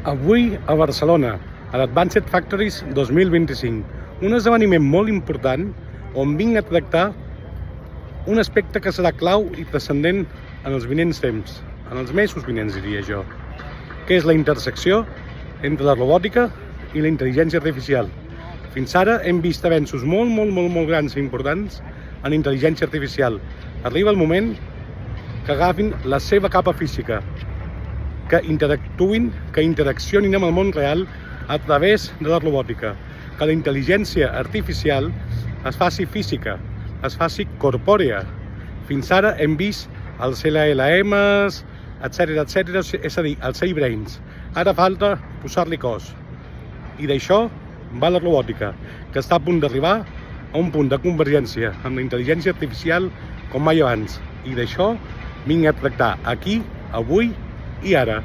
Avui a Barcelona, a l'Advanced Factories 2025, un esdeveniment molt important on vinc a tractar un aspecte que serà clau i transcendent en els vinents temps, en els mesos vinents diria jo, que és la intersecció entre la robòtica i la intel·ligència artificial. Fins ara hem vist avenços molt grans i importants en intel·ligència artificial. Arriba el moment que agafin la seva capa física, que interactuïn, que interaccionin amb el món real a través de la robòtica, que la intel·ligència artificial es faci física, es faci corpòrea. Fins ara hem vist els LLMs, etc, és a dir, els brains. Ara falta posar-li cos. I d'això va la robòtica, que està a punt d'arribar a un punt de convergència amb la intel·ligència artificial com mai abans. I d'això vinc a tractar aquí, avui i ara.